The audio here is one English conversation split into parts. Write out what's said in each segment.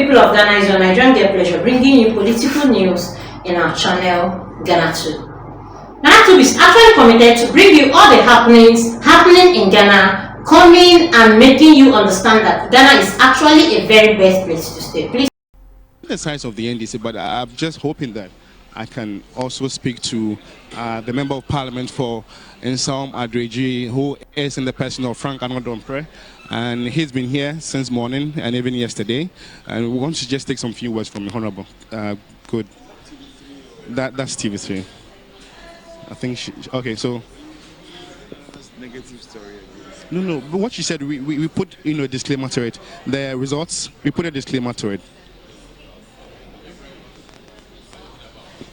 people of Ghana, it's your Nigerian Get Pleasure bringing you political news in our channel, Ghanatube. Ghanatube is actually committed to bring you all the happenings happening in Ghana, coming and making you understand that Ghana is actually a very best place to stay. Please. The size of the NDC, but I'm just hoping that I can also speak to the Member of Parliament for Nsawam who is in the person of Annor Dompreh, and he's been here since morning and even yesterday, and we want to just take some few words from the Honourable. Good. That's TV3. I think okay, so negative story. No, but what she said, we put a disclaimer to it. The results, we put a disclaimer to it.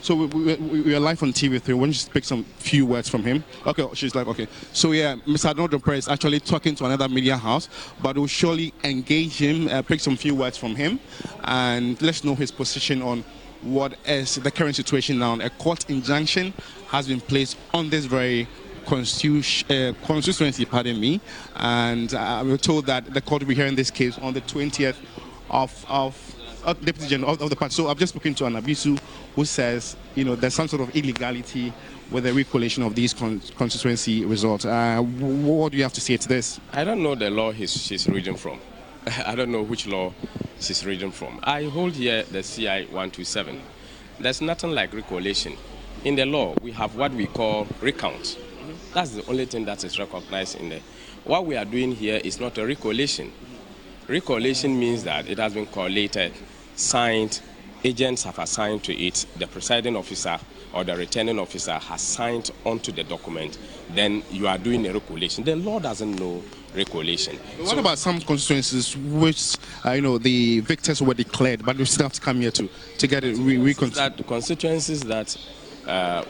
So we are live on TV3. When you speak some few words from him. Okay, she's like, okay. So yeah, Mr. Annor Dompreh is actually talking to another media house, but we'll surely engage him, pick some few words from him, and let's know his position on what is the current situation now. A court injunction has been placed on this very constituency, pardon me, and we're told that the court will be hearing this case on the 20th of Deputy General of the party. So I've just spoken to an Abisu who says, there's some sort of illegality with the recollation of these constituency results. What do you have to say to this? I don't know the law she's reading from. I don't know which law she's reading from. I hold here the CI 127. There's nothing like recollation. In the law, we have what we call recount. That's the only thing that is recognized in there. What we are doing here is not a recollation. Recollation means that it has been collated, signed, agents have assigned to it, the presiding officer or the returning officer has signed onto the document, then you are doing a recollation. The law doesn't know recollation. What about some constituencies which, the victors were declared, but we still have to come here to get it reconciled? Constituencies that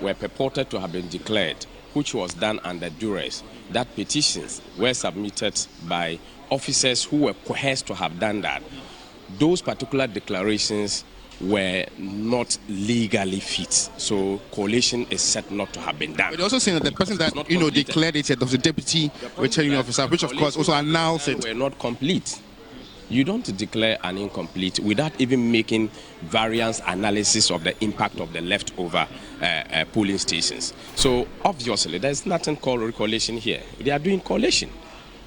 were purported to have been declared, which was done under duress, that petitions were submitted by officers who were coerced to have done that. Those particular declarations were not legally fit, so collation is said not to have been done. But also saying that the person that declared it was the deputy returning officer, which of course also announced it. Were not complete. You don't declare an incomplete without even making variance analysis of the impact of the leftover polling stations. So obviously there's nothing called recollation here. They are doing collation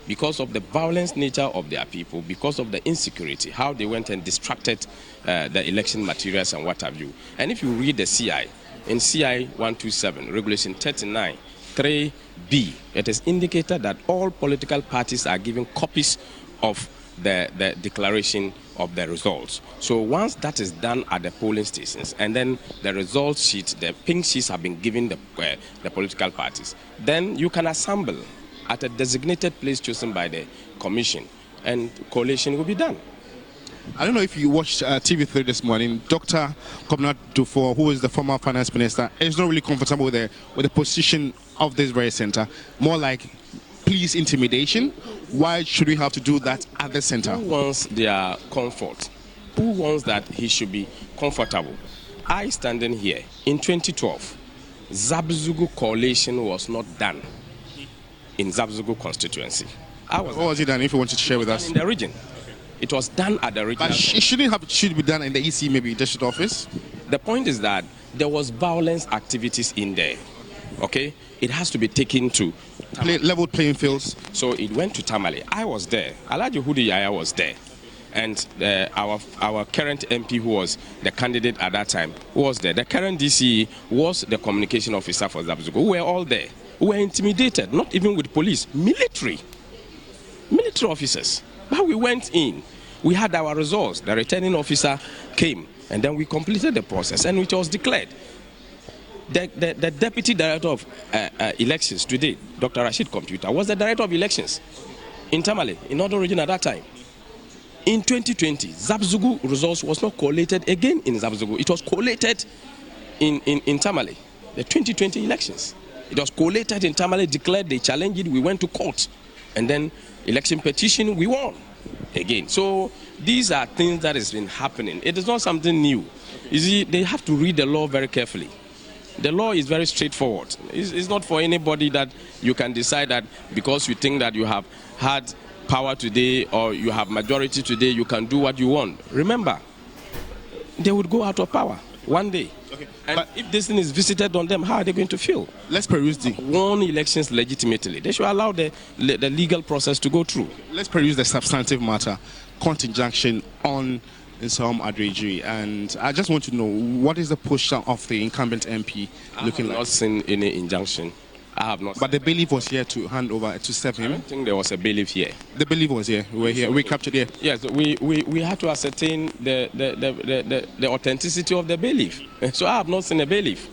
because of the violence nature of their people, because of the insecurity, how they went and distracted the election materials and what have you. And if you read the CI, in CI 127, Regulation 39, 3B, it is indicated that all political parties are given copies of the declaration of the results. So once that is done at the polling stations, and then the result sheet, the pink sheets have been given the political parties, then you can assemble at a designated place chosen by the commission, and collation will be done. I don't know if you watched TV3 this morning. Dr. Ghanatube, who is the former finance minister, is not really comfortable with the position of this very center. More like police intimidation. Why should we have to do that at the center? Who wants their comfort? Who wants that he should be comfortable? I standing here in 2012, Zabzugu collation was not done in Zabzugu constituency. What was it done, if you wanted to share with us? In the region. It was done at the region. But it should be done in the EC, maybe district office? The point is that there was violence activities in there. Okay? It has to be taken to level playing fields. So it went to Tamale. I was there. Alhaji Hudu Yaya was there. And our current MP, who was the candidate at that time, was there. The current DCE was the communication officer for Zabzugu. We were all there. We were intimidated, not even with police, military officers. But we went in. We had our results. The returning officer came, and then we completed the process, and it was declared. The deputy director of elections today, Dr. Rashid Computer, was the director of elections in Tamale, in Annor region at that time. In 2020, Zabzugu results was not collated again in Zabzugu. It was collated in Tamale, the 2020 elections. It was collated in Tamale, declared, they challenged it, we went to court. And then election petition, we won again. So these are things that has been happening. It is not something new. You see, they have to read the law very carefully. The law is very straightforward. It's not for anybody that you can decide that because you think that you have had power today or you have majority today, you can do what you want. Remember, they would go out of power one day. Okay. And But if this thing is visited on them, how are they going to feel? let's peruse the Won elections legitimately. They should allow the legal process to go through. let's peruse the substantive matter, court injunction on Nsawam Adreji, and I just want to know what is the position of the incumbent MP looking I have like. not seen any injunction. I have not. But the bailiff was here to hand over to serve I him. don't think there was a bailiff here. The bailiff was here. We were here. We captured here. Yes, we had to ascertain the authenticity of the bailiff. So I have not seen a bailiff.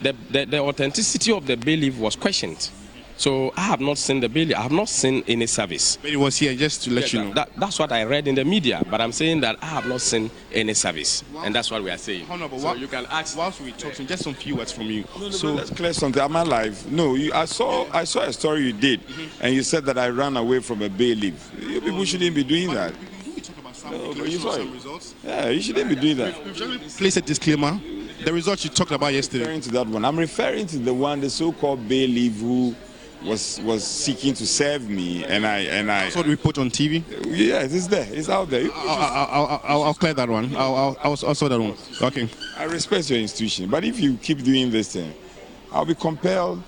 The authenticity of the bailiff was questioned. So I have not seen the bailiff. I have not seen any service. But he was here just to let you know. That's what I read in the media, but I'm saying that I have not seen any service, and that's what we are saying. Honorable, so you can ask. whilst we talk, just some few words from you. So let's clear something. Am I live? No, I saw a story you did, and you said that I ran away from a bailiff. You people shouldn't be doing that. No, but you saw it. Yeah, you shouldn't be doing that. Place a disclaimer. The results you talked about yesterday. Referring to that one, I'm referring to the so-called bailiff who was seeking to serve me, and I. That's what we put on TV. Yeah, it's there. It's out there. I'll clear that one. I'll sort that one. Okay. I respect your institution, but if you keep doing this thing, I'll be compelled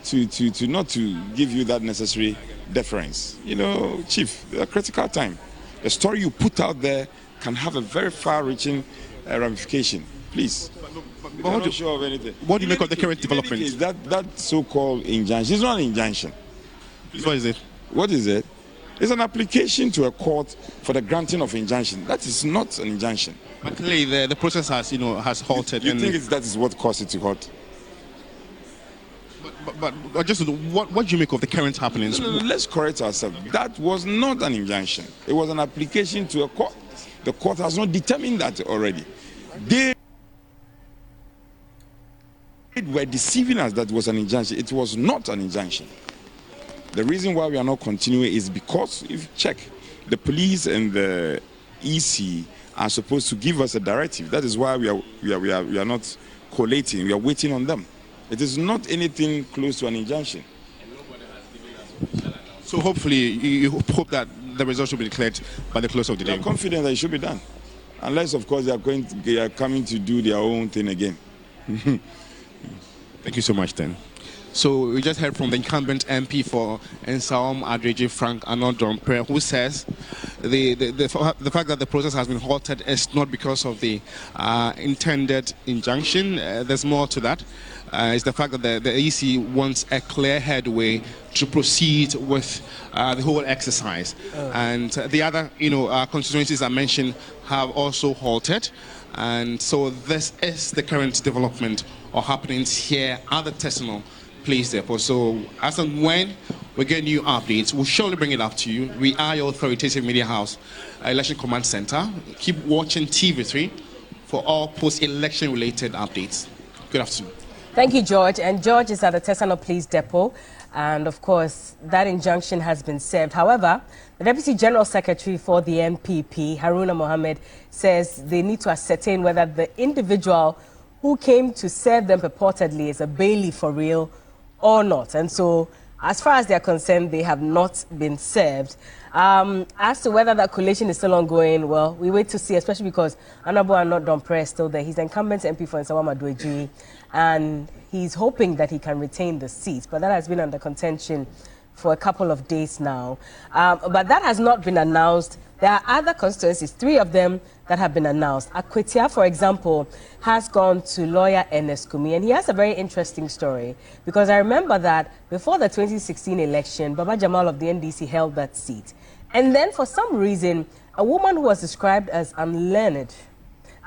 to not to give you that necessary deference. You know, Chief, a critical time. The story you put out there can have a very far-reaching ramification. Please. I'm not sure of anything. What do you make of the current development? That so-called injunction, it's not an injunction. What is it? What is it? It's an application to a court for the granting of injunction. That is not an injunction. But clearly, the process has halted. You think that is what caused it to halt? But just what do you make of the current happenings? No, let's correct ourselves. That was not an injunction. It was an application to a court. The court has not determined that already. They were deceiving us that it was an injunction. It was not an injunction. The reason why we are not continuing is because, if you check, the police and the EC are supposed to give us a directive. That is why we are not collating. We are waiting on them. It is not anything close to an injunction. So hopefully, you hope that the results will be declared by the close of the We day. are confident that it should be done, unless, of course, they are coming to do their own thing again. Thank you so much, then. So we just heard from the incumbent MP for Nsawam Adreji, Frank Annor Dompreh, who says the fact that the process has been halted is not because of the intended injunction. There's more to that. It's the fact that the EC wants a clear headway to proceed with the whole exercise. And the other, constituencies I mentioned have also halted. And so this is the current development or happenings here at the Tesino Police Depot. So as and when we get new updates, we'll surely bring it up to you. We are your authoritative media house, Election Command Center. Keep watching TV3 for all post-election related updates. Good afternoon. Thank you, George. And George is at the Tesano Police Depot. And of course, that injunction has been served. However, the Deputy General Secretary for the MPP, Haruna Mohammed, says they need to ascertain whether the individual who came to serve them purportedly is a bailiff for real or not. And so, as far as they are concerned, they have not been served. As to whether that collation is still ongoing, well, we wait to see, especially because Annor Dompreh is still there. He's the incumbent MP for Nsawam Adreji, and he's hoping that he can retain the seat. But that has been under contention for a couple of days now. But that has not been announced. There are other constituencies, 3 of them, that have been announced. Akwetia, for example, has gone to lawyer Ernest Kumi, and he has a very interesting story, because I remember that before the 2016 election, Baba Jamal of the NDC held that seat. And then for some reason, a woman who was described as unlearned,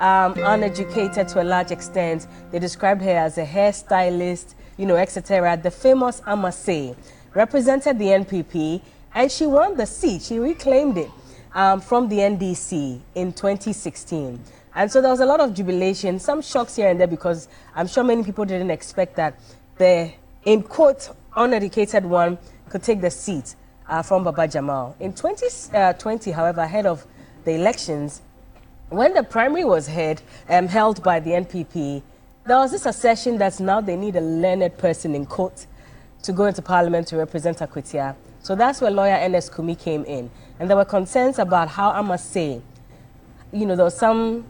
uneducated to a large extent, they described her as a hairstylist, etc., the famous Amase, represented the NPP, and she won the seat. She reclaimed it from the NDC in 2016. And so there was a lot of jubilation, some shocks here and there, because I'm sure many people didn't expect that the, in quote, uneducated one could take the seat from Baba Jamal. In 2020, however, ahead of the elections, when the primary was held by the NPP, there was this assertion that now they need a learned person in court to go into parliament to represent Akwetia. So that's where lawyer Ernest Kumi came in. And there were concerns about how, I must say, there was some,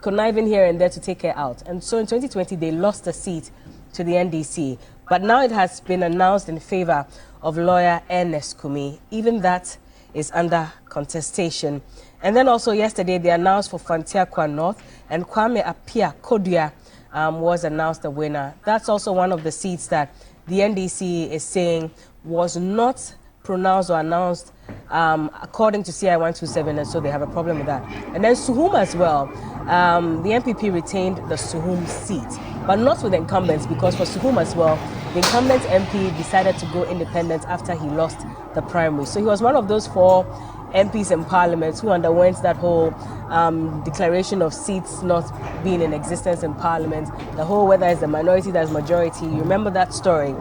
conniving here and there to take her out. And so in 2020, they lost the seat to the NDC. But now it has been announced in favor of lawyer Ernest Kumi. Even that is under contestation. And then also yesterday, they announced for Fantiakwa North, and Kwame Apia Kodua was announced the winner. That's also one of the seats that the NDC is saying was not pronounced or announced according to CI 127, and so they have a problem with that. And then Suhum as well, the MPP retained the Suhum seat, but not with incumbents, because for Suhum as well, the incumbent MP decided to go independent after he lost the primary. So he was one of those 4 MPs in Parliament who underwent that whole declaration of seats not being in existence in Parliament, the whole whether it's the minority, there's majority. You remember that story.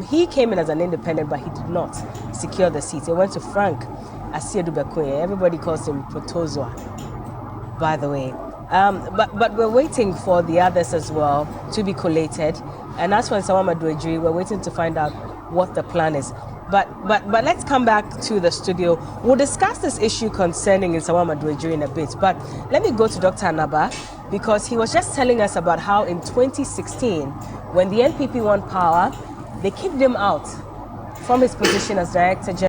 He came in as an independent, but he did not secure the seat. It went to Frank Asiedu-Bekoye. Everybody calls him Protozwa, by the way. But we're waiting for the others as well to be collated. And as for Nsawam Adredri, we're waiting to find out what the plan is. But let's come back to the studio. We'll discuss this issue concerning Nsawam Adredri in a bit. But let me go to Dr. Anaba, because he was just telling us about how in 2016, when the NPP won power, they kicked him out from his position as Director General.